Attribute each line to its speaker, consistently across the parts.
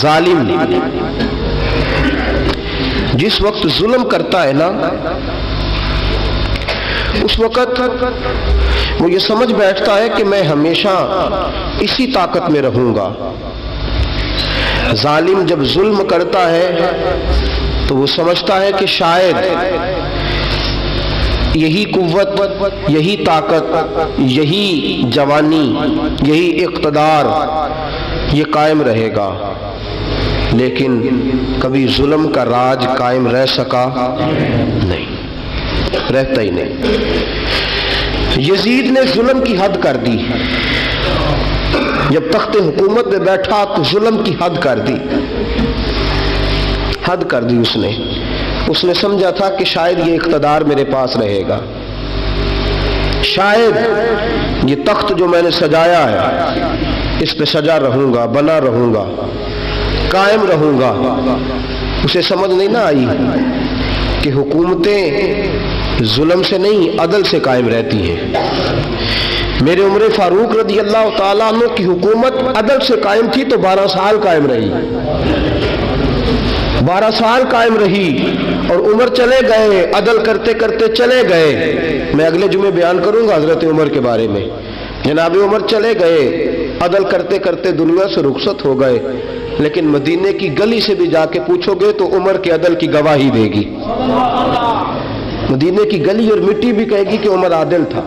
Speaker 1: ظالم جس وقت ظلم کرتا ہے نا، اس وقت وہ یہ سمجھ بیٹھتا ہے کہ میں ہمیشہ اسی طاقت میں رہوں گا۔ ظالم جب ظلم کرتا ہے تو وہ سمجھتا ہے کہ شاید یہی قوت، یہی طاقت، یہی جوانی، یہی اقتدار یہ قائم رہے گا، لیکن کبھی ظلم کا راج قائم رہ سکا نہیں، رہتا ہی نہیں۔ یزید نے ظلم کی حد کر دی، جب تخت حکومت میں بیٹھا تو ظلم کی حد کر دی، حد کر دی اس نے سمجھا تھا کہ شاید یہ اقتدار میرے پاس رہے گا، شاید یہ تخت جو میں نے سجایا ہے اس پہ سجا رہوں گا، بنا رہوں گا، قائم رہوں گا۔ اسے سمجھ نہیں نہ آئی کہ حکومتیں ظلم سے نہیں عدل سے قائم رہتی ہیں۔ میرے عمر فاروق رضی اللہ تعالیٰ عنہ کی حکومت عدل سے قائم تھی تو 12 سال قائم رہی، 12 سال قائم رہی، اور عمر چلے گئے، عدل کرتے کرتے چلے گئے۔ میں اگلے جمعے بیان کروں گا حضرت عمر کے بارے میں۔ جناب عمر چلے گئے، عدل کرتے کرتے دنیا سے رخصت ہو گئے، لیکن مدینے کی گلی سے بھی جا کے پوچھو گے تو عمر کے عدل کی گواہی دے گی۔ مدینے کی گلی اور مٹی بھی کہے گی کہ عمر عادل تھا۔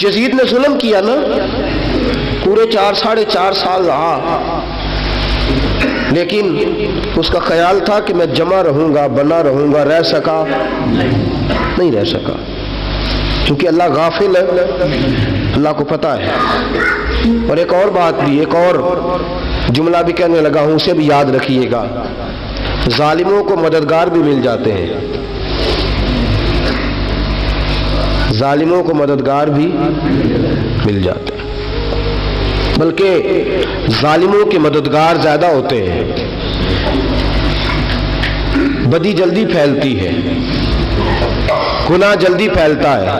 Speaker 1: یزید نے ظلم کیا نا، پورے 4.5 سال رہا، لیکن اس کا خیال تھا کہ میں جمع رہوں گا، بنا رہوں گا، رہ سکا نہیں، رہ سکا، کیونکہ اللہ غافل ہے، اللہ کو پتہ ہے۔ اور ایک اور بات بھی، ایک اور جملہ بھی کہنے لگا ہوں، اسے بھی یاد رکھیے گا، ظالموں کو مددگار بھی مل جاتے ہیں، ظالموں کو مددگار بھی مل جاتے ہیں، بلکہ ظالموں کے مددگار زیادہ ہوتے ہیں، بدی جلدی پھیلتی ہے، گناہ جلدی پھیلتا ہے،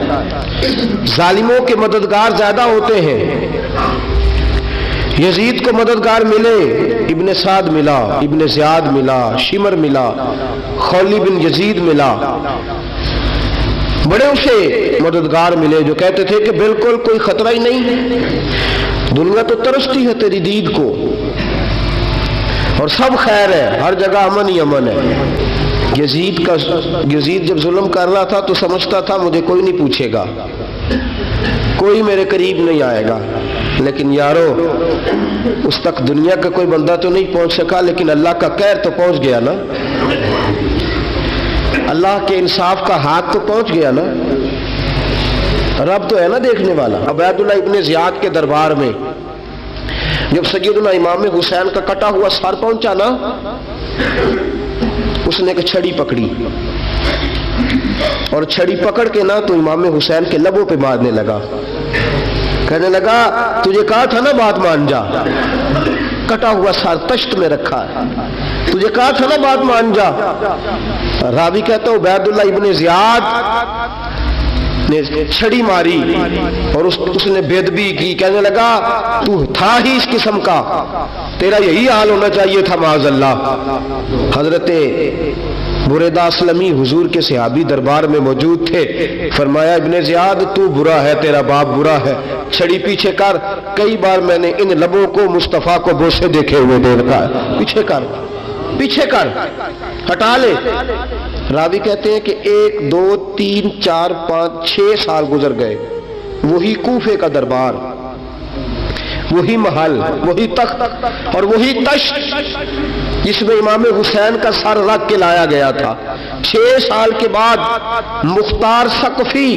Speaker 1: ظالموں کے مددگار زیادہ ہوتے ہیں۔ یزید کو مددگار ملے، ابن سعد ملا، ابن زیاد ملا، شمر ملا، خولی بن یزید ملا، بڑے اسے مددگار ملے جو کہتے تھے کہ بالکل کوئی خطرہ ہی نہیں، دنیا تو ترستی ہے تیری دید کو، اور سب خیر ہے، ہر جگہ امن ہی امن ہے۔ یزید جب ظلم کر رہا تھا تو سمجھتا تھا مجھے کوئی نہیں پوچھے گا، کوئی میرے قریب نہیں آئے گا، لیکن یارو اس تک دنیا کا کوئی بندہ تو نہیں پہنچ سکا، لیکن اللہ کا قہر تو پہنچ گیا نا، اللہ کے انصاف کا ہاتھ تو پہنچ گیا نا، رب تو ہے نا دیکھنے والا۔ عبید اللہ ابن زیاد کے دربار میں جب سیدنا امام حسین کا کٹا ہوا سر پہنچا نا، اس نے ایک چھڑی پکڑی، اور چھڑی پکڑ کے نا تو امام حسین کے لبوں پہ مارنے لگا، کہنے لگا تجھے کہا تھا نا بات مان جا، کٹا ہوا سر تشت میں رکھا ہے، تجھے کہا تھا نا بات مان جا۔ راوی کہتا ہے عبید اللہ ابن زیاد نے چھڑی ماری اور اس نے بے ادبی کی، کہنے لگا تو تھا ہی اس قسم کا، تیرا یہی حال ہونا چاہیے تھا معاذ اللہ۔ حضرت بریدہ اسلمی حضور کے صحابی دربار میں موجود تھے، فرمایا ابن زیاد تو برا ہے، تیرا باپ برا ہے، چھڑی پیچھے کر۔ کئی بار میں نے ان لبوں کو مصطفیٰ کو بوسے دیکھے ہوئے دیکھا ہے، پیچھے کر، پیچھے کر، ہٹا لے۔ راوی کہتے ہیں کہ 1 2 3 4 5 6 سال گزر گئے، وہی کوفے کا دربار، وہی محل، وہی تخت اور وہی تشت جس میں امام حسین کا سر رکھ کے لایا گیا تھا۔ 6 سال کے بعد مختار ثقفی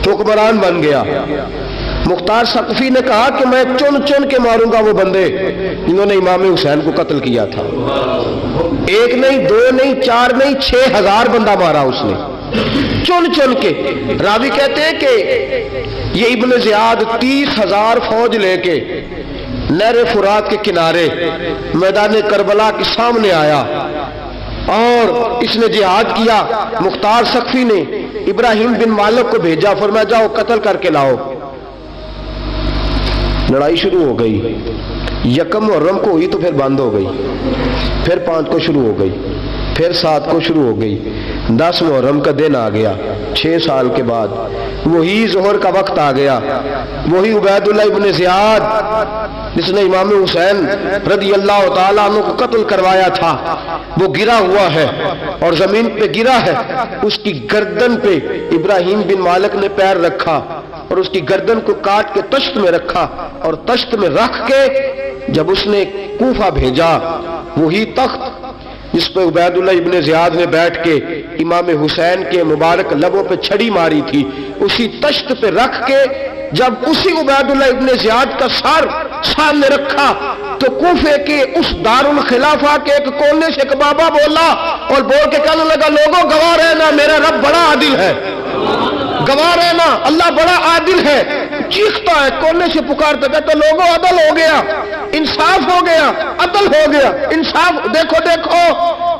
Speaker 1: حکمران بن گیا۔ مختار ثقفی نے کہا کہ میں چن چن کے ماروں گا وہ بندے جنہوں نے امام حسین کو قتل کیا تھا۔ 1 نہیں 2 نہیں 4 نہیں 6000 بندہ مارا اس نے، چن چن کے۔ راوی کہتے ہیں کہ یہ ابن زیاد 30,000 فوج لے کے نہر فرات کے کنارے میدان کربلا کے سامنے آیا اور اس نے جہاد کیا۔ مختار ثقفی نے ابراہیم بن مالک کو بھیجا، فرمایا جاؤ قتل کر کے لاؤ۔ لڑائی شروع ہو گئی، یکم محرم کو ہوئی تو پھر بند ہو گئی، پھر 5 کو شروع ہو گئی، پھر 7 کو شروع ہو گئی، 10 محرم کا دن آ گیا 6 سال کے بعد، وہی ظہر کا وقت آ گیا، وہی عبید اللہ ابن زیاد جس نے امام حسین رضی اللہ تعالیٰ عنہ کو قتل کروایا تھا، وہ گرا ہوا ہے اور زمین پہ گرا ہے، اس کی گردن پہ ابراہیم بن مالک نے پیر رکھا اور اس کی گردن کو کاٹ کے تشت میں رکھا، اور تشت میں رکھ کے جب اس نے کوفہ بھیجا، وہی تخت جس پہ عبید اللہ ابن زیاد نے بیٹھ کے امام حسین کے مبارک لبوں پہ چھڑی ماری تھی، اسی تشت پہ رکھ کے جب اسی عبید اللہ ابن زیاد کا سر سامنے رکھا تو کوفے کے اس دارالخلافہ کے ایک کونے سے ایک بابا بولا اور بول کے کہنے لگا، لوگوں گواہ رہنا میرا رب بڑا عادل ہے، گواہ رہنا اللہ بڑا عادل ہے۔ چیختا ہے، کونے سے پکارتا، کہتا لوگوں عدل ہو گیا، انصاف ہو گیا، عدل ہو گیا، انصاف۔ دیکھو دیکھو،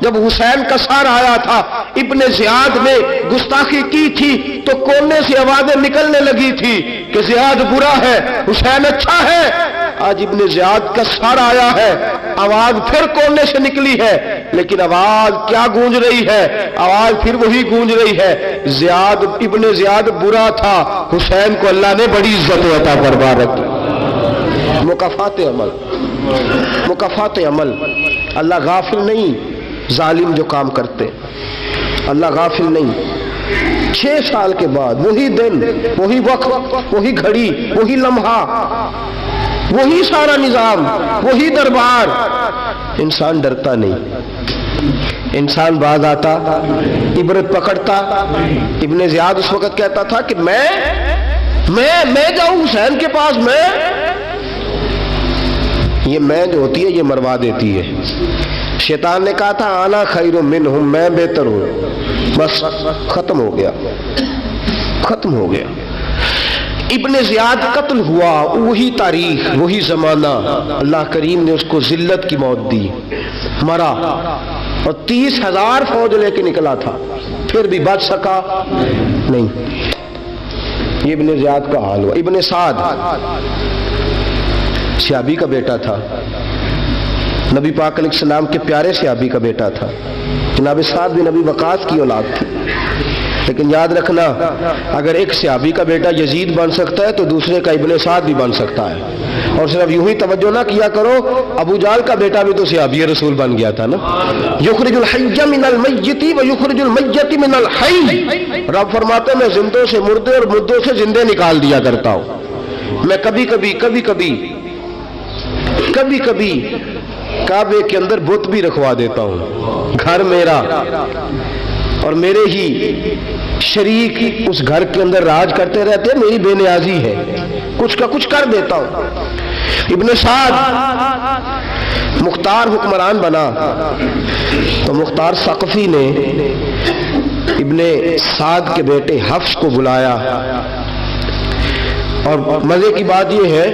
Speaker 1: جب حسین کا سر آیا تھا، ابن زیاد نے گستاخی کی تھی تو کونے سے آوازیں نکلنے لگی تھی کہ زیاد برا ہے، حسین اچھا ہے۔ آج ابن زیاد کا سر آیا ہے، آواز پھر کونے سے نکلی ہے، لیکن آواز کیا گونج رہی ہے؟ آواز پھر وہی گونج رہی ہے، زیاد ابن زیاد برا تھا، حسین کو اللہ نے بڑی عزت عطا فرما رکھی۔ مکافات عمل، مکافات عمل، اللہ غافل نہیں ظالم جو کام کرتے، اللہ غافل نہیں۔ 6 سال کے بعد وہی دن، وہی وقت، وہی گھڑی، وہی لمحہ، وہی سارا نظام، وہی دربار، انسان ڈرتا نہیں، انسان باز آتا، عبرت پکڑتا۔ ابن زیاد اس وقت کہتا تھا کہ میں جاؤں حسین کے پاس، یہ میں جو ہوتی ہے یہ مروا دیتی ہے۔ شیطان نے کہا تھا انا خیر منہم، میں بہتر ہوں، بس ختم ہو گیا، ختم ہو گیا۔ ابن زیاد قتل ہوا، وہی تاریخ، وہی زمانہ، اللہ کریم نے اس کو ذلت کی موت دی، مرا، اور 30,000 فوج لے کے نکلا تھا، پھر بھی بچ سکا نہیں۔ یہ ابن زیاد کا حال ہوا۔ ابن سعد صحابی کا بیٹا تھا، نبی پاک علیہ السلام کے پیارے صحابی کا بیٹا تھا، جناب سعد بن ابی وقاص کی اولاد تھی۔ لیکن یاد رکھنا، اگر ایک صحابی کا بیٹا یزید بن سکتا ہے تو دوسرے کا ابن سعد بھی بن سکتا ہے۔ اور صرف یوں ہی توجہ نہ کیا کرو، ابو جہل کا بیٹا بھی تو صحابی رسول بن گیا تھا نا۔ یخرج الحی من المیت ویخرج المیت من الحی، رب فرماتے ہیں میں زندوں سے مردے اور مردوں سے زندے نکال دیا کرتا ہوں۔ میں کبھی کبھی کعبے کے اندر بت بھی رکھوا دیتا ہوں، گھر میرا اور میرے ہی شریک اس گھر کے اندر راج کرتے رہتے، میری بے نیازی ہے، کچھ کا کچھ کر دیتا ہوں۔ ابن سعد مختار حکمران بنا تو مختار ثقفی نے ابن سعد کے بیٹے حفص کو بلایا، اور مزے کی بات یہ ہے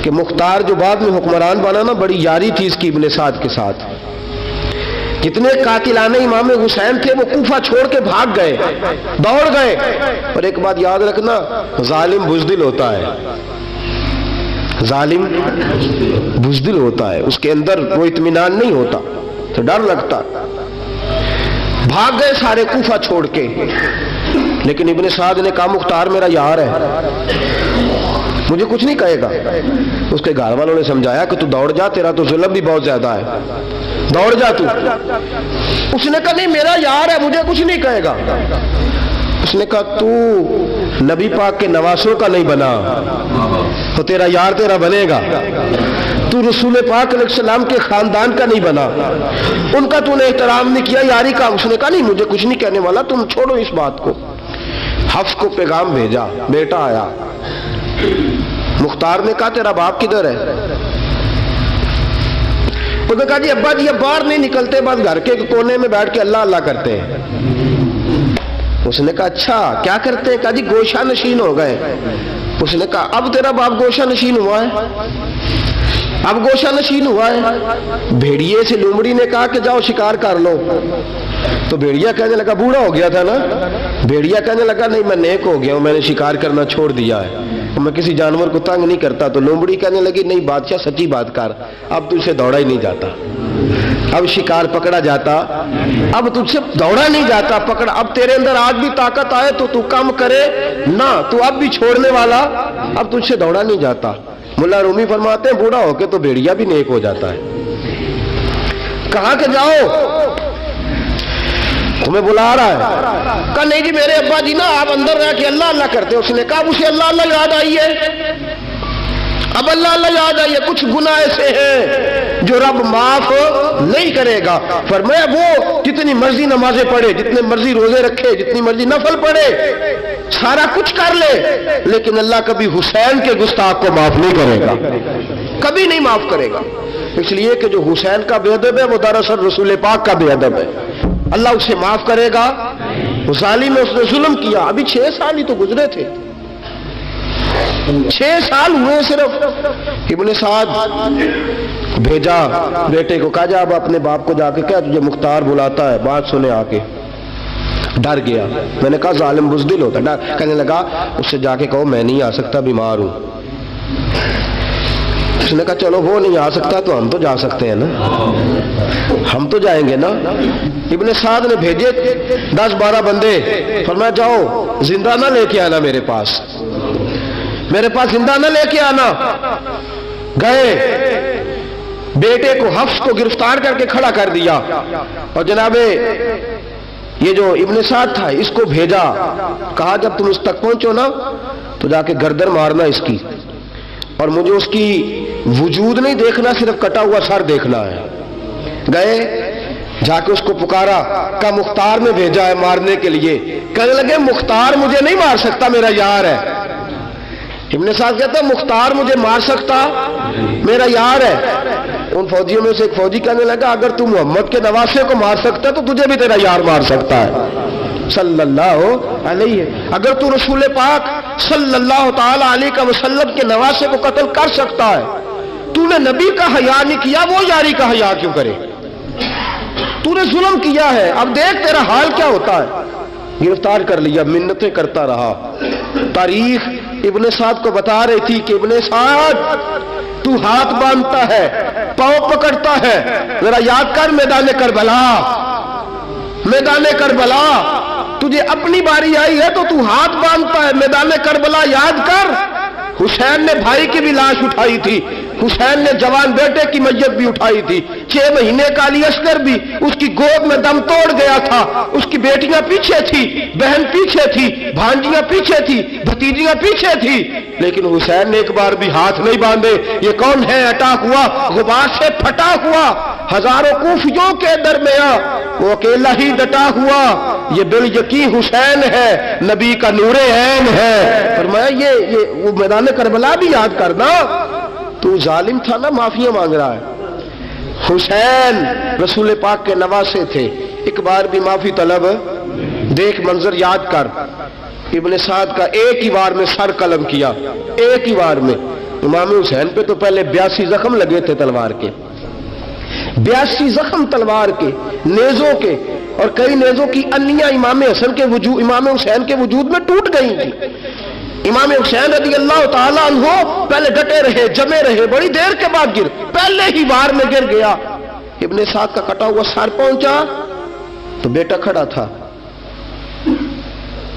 Speaker 1: کہ مختار جو بعد میں حکمران بنا نا، بڑی یاری تھی اس کی ابن سعد کے ساتھ۔ کتنے قاتلانہ امام حسین تھے، وہ کوفہ چھوڑ کے بھاگ گئے، دوڑ گئے۔ اور ایک بات یاد رکھنا، ظالم بزدل ہوتا ہے، ظالم بزدل ہوتا ہے، اس کے اندر وہ اطمینان نہیں ہوتا، تو ڈر لگتا۔ بھاگ گئے سارے کوفہ چھوڑ کے، لیکن ابن سعد نے کہا مختار میرا یار ہے، مجھے کچھ نہیں کہے گا۔ اس کے گھر والوں نے سمجھایا کہ تو دوڑ جا، تیرا تو ظلم بھی بہت زیادہ ہے، دوڑ جا تو۔ اس نے کہا نہیں میرا یار ہے، مجھے کچھ نہیں کہے گا۔ اس نے کہا تو نبی پاک کے نواسوں کا نہیں بنا تو تیرا یار تیرا بنے گا، تو رسول پاک علیہ السلام کے خاندان کا نہیں بنا، ان کا تو نے احترام نہیں کیا، یاری کا۔ اس نے کہا نہیں مجھے کچھ نہیں کہنے والا، تم چھوڑو اس بات کو۔ حفص کو پیغام بھیجا، بیٹا آیا۔ مختار نے کہا تیرا باپ کدھر ہے؟ اس نے کہا جی ابا جی اب باہر نہیں نکلتے، بس گھر کے کونے میں بیٹھ کے اللہ اللہ کرتے ہیں۔ اس نے کہا اچھا کیا کرتے ہیں؟ کہا جی گوشہ نشین ہو گئے۔ اس نے کہا اب تیرا باپ گوشہ نشین ہوا ہے؟ اب گوشہ نشین ہوا ہے؟ بھیڑیے سے لومڑی نے کہا کہ جاؤ شکار کر لو، تو بھیڑیا کہنے لگا بوڑھا ہو گیا تھا نا، بھیڑیا کہنے لگا نہیں میں نیک ہو گیا ہوں، میں نے شکار کرنا چھوڑ دیا ہے۔ میں کسی جانور کو تنگ نہیں کرتا. تو لومڑی کہنے لگی نہیں بادشاہ سچی بات کر, اب تجھ سے دوڑا ہی نہیں جاتا, اب شکار پکڑا جاتا, اب تجھ سے دوڑا نہیں جاتا پکڑا, اب تیرے اندر آج بھی طاقت آئے تو کم کرے نہ, تو اب بھی چھوڑنے والا, اب تجھ سے دوڑا نہیں جاتا. ملا رومی فرماتے ہیں بوڑھا ہو کے تو بھیڑیا بھی نیک ہو جاتا ہے. کہاں کہ جاؤ, تمہیں بلا رہا ہے. کہا نہیں جی میرے ابا جی نا آپ اندر رہ کے اللہ اللہ کرتے. اس نے کہا اسے اللہ اللہ یاد آئی ہے, اب اللہ اللہ یاد آئی ہے, کچھ گناہ ایسے ہیں جو رب معاف نہیں کرے گا. فرمایا وہ جتنی مرضی نمازیں پڑھے, جتنے مرضی روزے رکھے, جتنی مرضی نفل پڑھے, سارا کچھ کر لے, لیکن اللہ کبھی حسین کے گستاخ کو معاف نہیں کرے گا, کبھی نہیں معاف کرے گا. اس لیے کہ جو حسین کا بے ادب ہے وہ دراصل رسول پاک کا بے ادب ہے. اللہ اسے معاف کرے گا. اس ظالم میں اس نے ظلم کیا. ابھی 6 سال ہی تو گزرے تھے, 6 سال ہوئے صرف. ابن سعد بھیجا بیٹے کو, کہا جا اب اپنے باپ کو جا کے کہا تجھے مختار بلاتا ہے, بات سنے آ کے. ڈر گیا. میں نے کہا ظالم بزدل ہوتا ہے. کہنے لگا اس سے جا کے کہو میں نہیں آ سکتا, بیمار ہوں. اس نے کہا چلو وہ نہیں آ سکتا تو ہم تو جا سکتے ہیں نا, ہم تو جائیں گے نا. ابن سعد نے بھیجے 10-12 بندے, فرمایا جاؤ زندہ نہ لے کے آنا میرے پاس, میرے پاس زندہ نہ لے کے آنا. گئے, بیٹے کو حفص کو گرفتار کر کے کھڑا کر دیا, اور جناب یہ جو ابن سعد تھا اس کو بھیجا, کہا جب تم اس تک پہنچو نا تو جا کے گردن مارنا اس کی, اور مجھے اس کی وجود نہیں دیکھنا, صرف کٹا ہوا سر دیکھنا ہے. گئے, جا کے اس کو پکارا, کہا مختار نے بھیجا ہے مارنے کے لیے. کہنے لگے مختار مجھے نہیں مار سکتا, میرا یار ہے. ابن سعد کہتا ہے مختار مجھے مار سکتا, میرا یار ہے. ان فوجیوں میں سے ایک فوجی کہنے لگا اگر تو محمد کے نواسے کو مار سکتا تو تجھے بھی تیرا یار مار سکتا ہے صلی اللہ علیہ. اگر تو رسول پاک صلی اللہ تعالی علیہ وسلم کے نواسے کو قتل کر سکتا ہے, تو نے نبی کا حیا نہیں کیا, وہ یاری کا حیا کیوں کرے؟ تو نے ظلم کیا ہے, اب دیکھ تیرا حال کیا ہوتا ہے. گرفتار کر لیا, منتیں کرتا رہا. تاریخ ابن سعد کو بتا رہی تھی کہ ابن سعد تو ہاتھ باندھتا ہے, پاؤں پکڑتا ہے, ذرا یاد کر میدان کربلا, میدان کربلا تجھے اپنی باری آئی ہے تو ہاتھ باندھتا ہے. میدان کربلا یاد کر, حسین نے بھائی کی بھی لاش اٹھائی تھی, حسین نے جوان بیٹے کی میت بھی اٹھائی تھی, 6 مہینے کا علی اصغر بھی اس کی گود میں دم توڑ گیا تھا. اس کی بیٹیاں پیچھے تھی, بہن پیچھے تھی, بھانجیاں پیچھے تھی, بھتیجیاں پیچھے تھی, لیکن حسین نے ایک بار بھی ہاتھ نہیں باندھے. یہ کون ہے اٹا ہوا, غبار سے پھٹا ہوا, ہزاروں کوفیوں کے درمیان وہ اکیلا ہی ڈٹا ہوا. یہ بال یقین حسین ہے, نبی کا نور عین ہے. فرمایا یہ وہ میدان کربلا بھی یاد کرنا. تو ظالم تھا نا, معافیاں مانگ رہا ہے. حسین رسول پاک کے نواسے تھے, ایک بار بھی معافی طلب. دیکھ منظر یاد کر, ابن سعد کا ایک ہی بار میں سر قلم کیا, ایک ہی بار میں. امام حسین پہ تو پہلے 82 زخم لگے تھے تلوار کے, 82 زخم تلوار کے, نیزوں کے, اور کئی نیزوں کی انیاں امام حسین کے وجود میں ٹوٹ گئی تھی. امام حسین رضی اللہ تعالیٰ عنہ پہلے ڈٹے رہے, جمے رہے, بڑی دیر کے بعد پہلے ہی بار میں گر گیا. ابن سعد کا کٹا ہوا سر پہنچا تو بیٹا کھڑا تھا.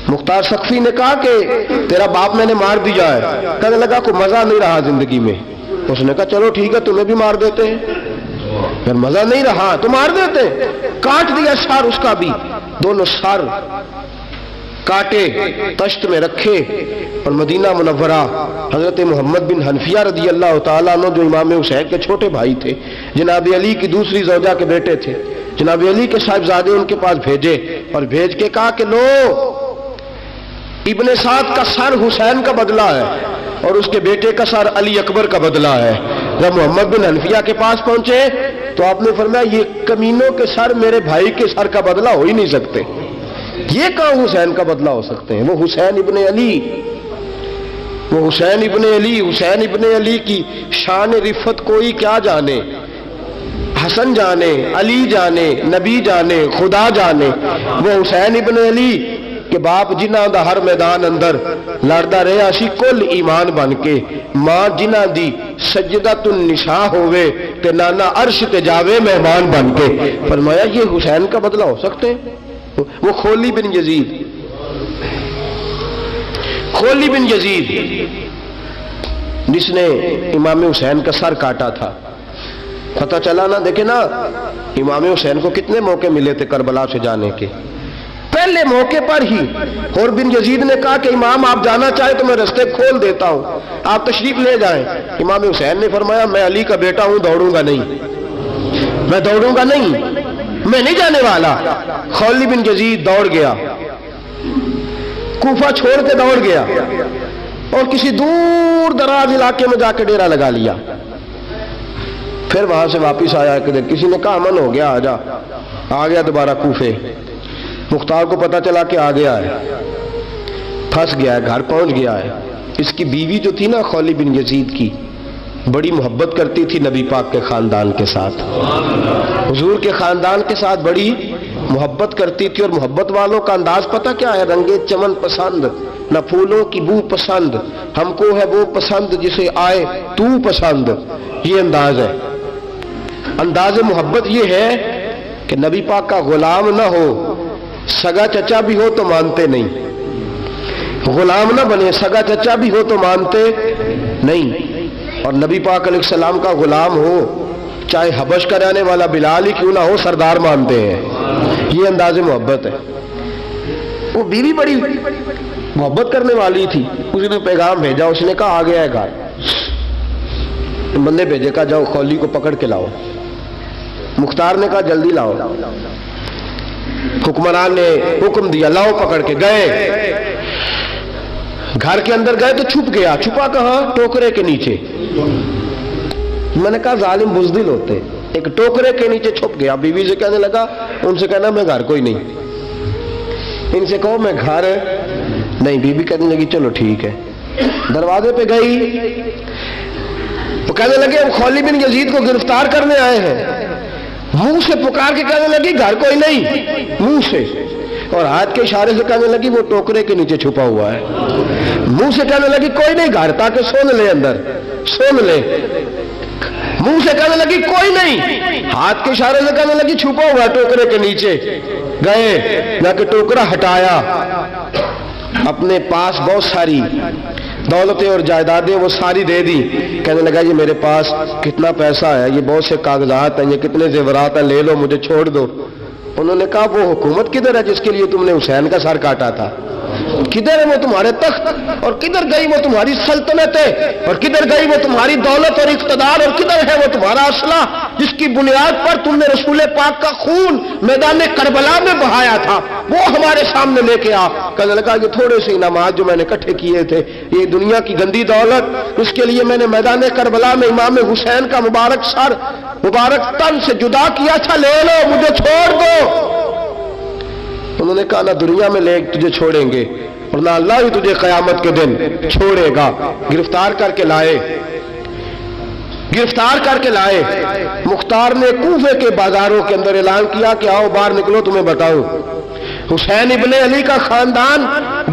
Speaker 1: مختار سقفی نے کہا کہ تیرا باپ میں نے مار دیا ہے. کہنے لگا کوئی مزہ نہیں رہا زندگی میں. اس نے کہا چلو ٹھیک ہے تمہیں بھی مار دیتے ہیں. پھر مزہ نہیں رہا تو مار دیتے. کاٹ دیا سر اس کا بھی, دونوں سر کاٹے, تشت میں رکھے, اور مدینہ منورہ حضرت محمد بن حنفیہ رضی اللہ تعالیٰ عنہ جو امام حسین کے چھوٹے بھائی تھے, جناب علی کی دوسری زوجہ کے بیٹے تھے, جناب علی کے صاحبزادے ان کے پاس بھیجے, اور بھیج کے کہا کہ لو ابن سعد کا سر حسین کا بدلہ ہے اور اس کے بیٹے کا سر علی اکبر کا بدلہ ہے. جب محمد بن حنفیہ کے پاس پہنچے تو آپ نے فرمایا یہ کمینوں کے سر میرے بھائی کے سر کا بدلہ ہو ہی نہیں سکتے. یہ کہاں حسین کا بدلہ ہو سکتے ہیں؟ وہ حسین ابن علی, وہ حسین ابن علی. حسین ابن علی کی شان رفت کوئی کیا جانے, حسن جانے, علی جانے, نبی جانے, خدا جانے. وہ حسین ابن علی کہ باپ جنہاں دا ہر میدان اندر لڑدا رہیا سی کل ایمان بن کے، ماں جنہاں دی سجدۃ النساء ہوئے تے نانا عرش تے جاوے مہمان بن کے۔ فرمایا یہ حسین کا بدلہ ہو سکتے ہیں؟ وہ خولی بن یزید، خولی بن یزید جس نے امام حسین کا سر کاٹا تھا، پتہ چلا نا، دیکھیں نا امام حسین کو کتنے موقع ملے تھے کربلا سے جانے کے، پہلے موقع پر ہی اور بن یزید نے کہا کہ امام آپ جانا چاہے تو میں رستے کھول دیتا ہوں، آپ تشریف لے جائیں۔ امام حسین نے فرمایا میں علی کا بیٹا ہوں، دوڑوں گا نہیں، میں دوڑوں گا نہیں، میں نہیں جانے والا۔ خولی بن یزید دوڑ گیا، کوفہ چھوڑ کے دوڑ گیا اور کسی دور دراز علاقے میں جا کے ڈیرا لگا لیا۔ پھر وہاں سے واپس آیا کہ کسی نے کہا امن ہو گیا، آجا، آ گیا دوبارہ کوفے۔ مختار کو پتا چلا کہ آ گیا ہے، پھنس گیا ہے، گھر پہنچ گیا ہے۔ اس کی بیوی جو تھی نا خولی بن یزید کی، بڑی محبت کرتی تھی نبی پاک کے خاندان کے ساتھ، حضور کے خاندان کے ساتھ بڑی محبت کرتی تھی، اور محبت والوں کا انداز پتہ کیا ہے؟ رنگے چمن پسند، نہ پھولوں کی بو پسند، ہم کو ہے وہ پسند جسے آئے تو پسند، یہ انداز ہے۔ انداز محبت یہ ہے کہ نبی پاک کا غلام نہ ہو، سگا چچا بھی ہو تو مانتے نہیں، غلام نہ بنے، سگا چچا بھی ہو تو مانتے نہیں، اور نبی پاک علیہ السلام کا غلام ہو، چاہے حبش کا رہنے والا بلال ہی کیوں نہ ہو، سردار مانتے ہیں۔ یہ انداز محبت ہے۔ وہ بیوی بڑی محبت کرنے والی تھی، اس نے پیغام بھیجا، اس نے کہا آ گیا ہے گھر، بندے بھیجے، کہا جاؤ خولی کو پکڑ کے لاؤ۔ مختار نے کہا جلدی لاؤ، حکمران نے حکم دیا لاؤ، پکڑ کے گئے، گھر کے اندر گئے تو چھپ گیا۔ چھپا کہاں؟ ٹوکرے کے نیچے۔ میں نے کہا ظالم بزدل ہوتے، ایک ٹوکرے کے نیچے چھپ گیا۔ بیوی سے کہنے لگا، ان سے کہنا میں گھر کوئی نہیں، ان سے کہو میں گھر نہیں۔ بیوی کہنے لگی چلو ٹھیک ہے۔ دروازے پہ گئی، وہ کہنے لگے ہم خولی بن یزید کو گرفتار کرنے آئے ہیں۔ منہ سے پکار کے کہنے لگی گھر کوئی نہیں، منہ سے، اور ہاتھ کے اشارے سے کہنے لگی وہ ٹوکرے کے نیچے چھپا ہوا ہے۔ منہ سے کہنے لگی کوئی نہیں گھر، تاکہ سن لے، اندر سن لے۔ منہ سے کہنے لگی کوئی نہیں، ہاتھ کے اشارے سے کہنے لگی چھپا ہوا ٹوکرے کے نیچے۔ گئے، جا کے ٹوکرا ہٹایا، اپنے پاس بہت ساری دولتیں اور جائیدادیں وہ ساری دے دی۔ کہنے لگا یہ میرے پاس کتنا پیسہ ہے، یہ بہت سے کاغذات ہیں، یہ کتنے زیورات ہیں، لے لو، مجھے چھوڑ دو۔ انہوں نے کہا وہ حکومت کدھر ہے جس کے لیے تم نے حسین کا سر کاٹا تھا؟ کدھر ہے وہ تمہارے تخت، اور کدھر گئی وہ تمہاری سلطنتیں، اور کدھر گئی وہ تمہاری دولت اور اقتدار، اور کدھر ہے وہ تمہارا اسلحہ جس کی بنیاد پر تم نے رسول پاک کا خون میدان کربلا میں بہایا تھا؟ وہ ہمارے سامنے لے کے آ۔ کہنے لگا یہ تھوڑے سے انعامات جو میں نے اکٹھے کیے تھے، یہ دنیا کی گندی دولت، اس کے لیے میں نے میدان کربلا میں امام حسین کا مبارک سر مبارک تن سے جدا کیا تھا، لے لو، مجھے چھوڑ دو۔ انہوں نے کہا نہ دنیا میں لے تجھے چھوڑیں گے، اور نہ اللہ ہی تجھے قیامت کے دن چھوڑے گا۔ گرفتار کر کے لائے، گرفتار کر کے لائے۔ مختار نے کوفے کے بازاروں کے اندر اعلان کیا کہ آؤ باہر نکلو، تمہیں بتاؤں حسین ابن علی کا خاندان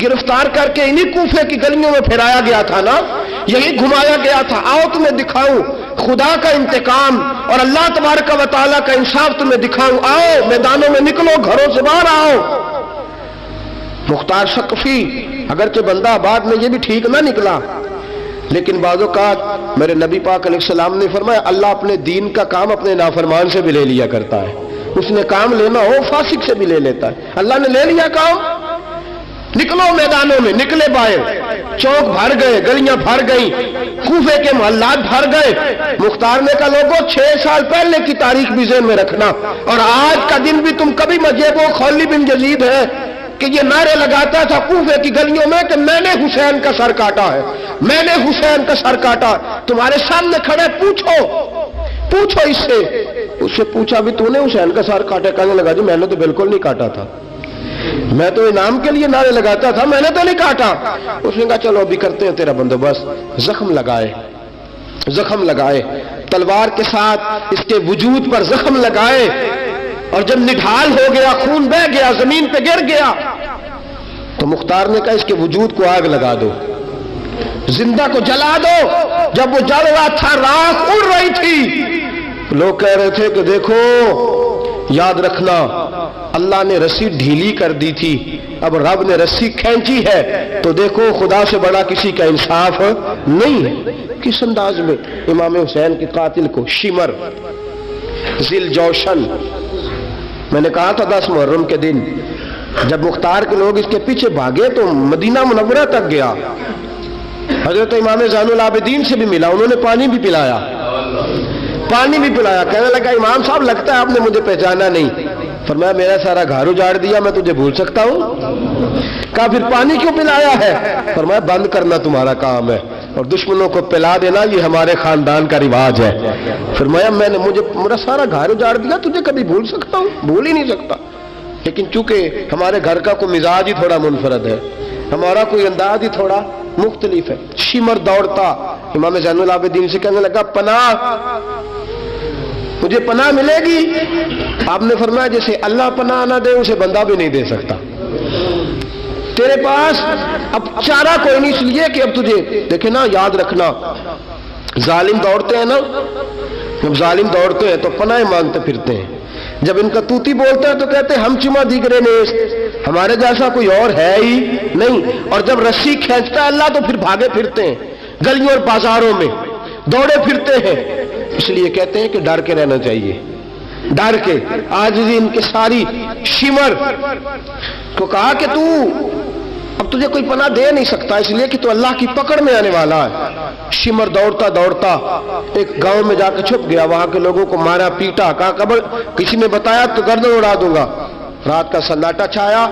Speaker 1: گرفتار کر کے انہی کوفے کی گلیوں میں پھرایا گیا تھا نا، یہی گھمایا گیا تھا، آؤ تمہیں دکھاؤں خدا کا انتقام اور اللہ تبارک و تعالیٰ کا انصاف تمہیں دکھاؤں، آؤ میدانوں میں نکلو، گھروں سے باہر آؤ۔ مختار ثقفی اگرچہ بندہ آباد میں یہ بھی ٹھیک نہ نکلا، لیکن بعض اوقات میرے نبی پاک علیہ السلام نے فرمایا اللہ اپنے دین کا کام اپنے نافرمان سے بھی لے لیا کرتا ہے، اس نے کام لینا ہو فاسق سے بھی لے لیتا ہے۔ اللہ نے لے لیا کام، نکلو میدانوں میں، نکلے باہر، چوک بھر گئے، گلیاں بھر گئیں، کوفے کے محلات بھر گئے۔ مختار نے کہا لوگوں 6 سال پہلے کی تاریخ بھی ذہن میں رکھنا، اور آج کا دن بھی تم کبھی مجھے وہ خولی بن یزید ہے کہ یہ نعرے لگاتا تھا کوفے کی گلیوں میں کہ میں نے حسین کا سر کاٹا ہے، میں نے حسین کا سر کاٹا۔ تمہارے سامنے کھڑے، پوچھو اس سے پوچھا بھی تو نے حسین کا سر کاٹا؟ کہنے لگا جی میں نے تو بالکل نہیں کاٹا تھا، میں تو انعام کے لیے نعرے لگاتا تھا، میں نے تو نہیں کاٹا۔ اس نے کہا چلو ابھی کرتے ہیں تیرا بندوبست۔ زخم لگائے تلوار کے ساتھ، اس کے وجود پر زخم لگائے، اور جب نڈھال ہو گیا، خون بہہ گیا، زمین پہ گر گیا، تو مختار نے کہا اس کے وجود کو آگ لگا دو، زندہ کو جلا دو۔ جب وہ جل رہا تھا راکھ اڑ رہی تھی، لوگ کہہ رہے تھے کہ دیکھو یاد رکھنا اللہ نے رسی ڈھیلی کر دی تھی، اب رب نے رسی کھینچی ہے، تو دیکھو خدا سے بڑا کسی کا انصاف نہیں ہے۔ کس انداز میں امام حسین کے قاتل کو شمر ذل جوشن، میں نے کہا تھا 10 محرم کے دن جب مختار کے لوگ اس کے پیچھے بھاگے تو مدینہ منورہ تک گیا، حضرت امام زین العابدین سے بھی ملا، انہوں نے پانی بھی پلایا، کہنے لگا امام صاحب لگتا ہے آپ نے مجھے پہچانا نہیں۔ فرمایا میرا سارا گھر اجاڑ دیا، میں تجھے بھول سکتا ہوں؟ کہا پھر پانی کیوں پلایا ہے؟ فرمایا بند کرنا تمہارا کام ہے اور دشمنوں کو پلا دینا یہ ہمارے خاندان کا رواج ہے۔ فرمایا میں نے میرا سارا گھر اجاڑ دیا، تجھے کبھی بھول سکتا ہوں؟ بھول ہی نہیں سکتا، لیکن چونکہ ہمارے گھر کا کوئی مزاج ہی تھوڑا منفرد ہے، ہمارا کوئی انداز ہی تھوڑا مختلف ہے۔ شمر دوڑتا امام زین العابدین سے کہنے لگا پناہ، مجھے پناہ ملے گی؟ آپ نے فرمایا جسے اللہ پناہ نہ دے اسے بندہ بھی نہیں دے سکتا، تیرے پاس اب چارہ کوئی نہیں، اس لیے کہ اب تجھے دیکھے نا، یاد رکھنا ظالم دوڑتے ہیں نا، جب ظالم دوڑتے ہیں تو پناہ مانگتے پھرتے ہیں، جب ان کا توتی بولتا ہے تو کہتے ہیں ہم چما دیگرے نیس، ہمارے جیسا کوئی اور ہے ہی نہیں، اور جب رسی کھینچتا ہے اللہ تو پھر بھاگے پھرتے ہیں گلیوں اور بازاروں میں، دوڑے پھرتے ہیں۔ اس لیے کہتے ہیں کہ ڈر کے رہنا چاہیے، ڈر کے۔ آج ان کے ساری شمر کو کہا کہ تو اب تجھے کوئی پناہ دے نہیں سکتا، اس لیے کہ تو اللہ کی پکڑ میں آنے والا ہے۔ شمر دوڑتا دوڑتا ایک گاؤں میں جا کے چھپ گیا، وہاں کے لوگوں کو مارا پیٹا، کہا قبر کسی نے بتایا تو گردن اڑا دوں گا۔ رات کا سناٹا چھایا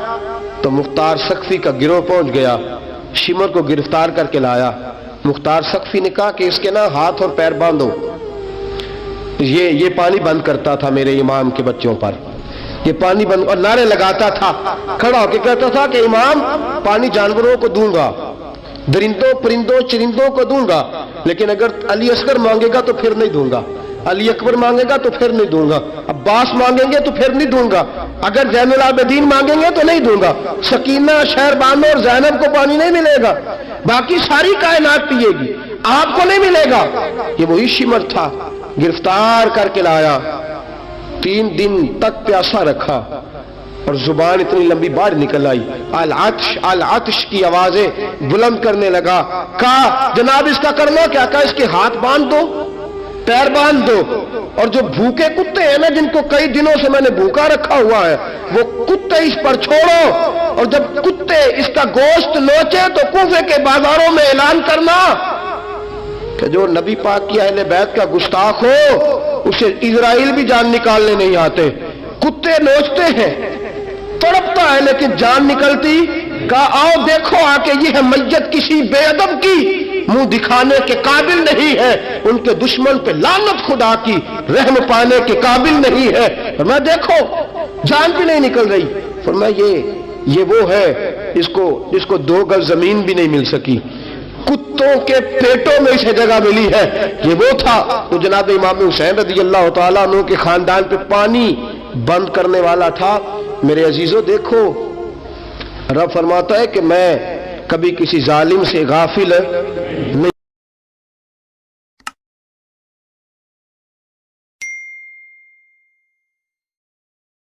Speaker 1: تو مختار سقفی کا گروہ پہنچ گیا، شمر کو گرفتار کر کے لایا۔ مختار سقفی نے کہا کہ اس کے نا ہاتھ اور پیر باندھو، یہ پانی بند کرتا تھا میرے امام کے بچوں پر، یہ پانی بند، اور نعرے لگاتا تھا، کھڑا ہو کے کہتا تھا کہ امام پانی جانوروں کو دوں گا، درندوں پرندوں چرندوں کو دوں گا، لیکن اگر علی اصغر مانگے گا تو پھر نہیں دوں گا، علی اکبر مانگے گا تو پھر نہیں دوں گا، عباس مانگیں گے تو پھر نہیں دوں گا، اگر زین العابدین مانگیں گے تو نہیں دوں گا، سکینہ شہر بانو اور زینب کو پانی نہیں ملے گا، باقی ساری کائنات پیے گی، آپ کو نہیں ملے گا۔ یہ وہی شمر تھا، گرفتار کر کے لایا، 3 دن تک پیاسا رکھا اور زبان اتنی لمبی باہر نکل آئی، العطش العطش کی آوازیں بلند کرنے لگا۔ کہا جناب اس کا کرنا کیا؟ کہا اس کے ہاتھ باندھ دو، پیر باندھ دو، اور جو بھوکے کتے ہیں نا جن کو کئی دنوں سے میں نے بھوکا رکھا ہوا ہے، وہ کتے اس پر چھوڑو، اور جب کتے اس کا گوشت نوچے تو کوفے کے بازاروں میں اعلان کرنا کہ جو نبی پاک کی اہل بیت کا گستاخ ہو اسے اسرائیل بھی جان نکالنے نہیں آتے۔ کتے نوچتے ہیں، تڑپتا ہے لیکن جان نکلتی۔ کہا آؤ دیکھو آ کے یہ ہے میت کسی بے ادب کی، منہ دکھانے کے قابل نہیں ہے، ان کے دشمن پہ لعنت خدا کی، رحم پانے کے قابل نہیں ہے۔ فرمایا دیکھو جان بھی نہیں نکل رہی۔ فرمایا یہ وہ ہے جس کو 2 گز زمین بھی نہیں مل سکی، کتوں کے پیٹوں میں اسے جگہ ملی ہے، یہ وہ تھا۔ تو جناب امام حسین رضی اللہ تعالیٰ عنہ کے خاندان پہ پانی بند کرنے والا تھا۔ میرے عزیزو دیکھو، رب فرماتا ہے کہ میں کبھی کسی ظالم سے غافل نہیں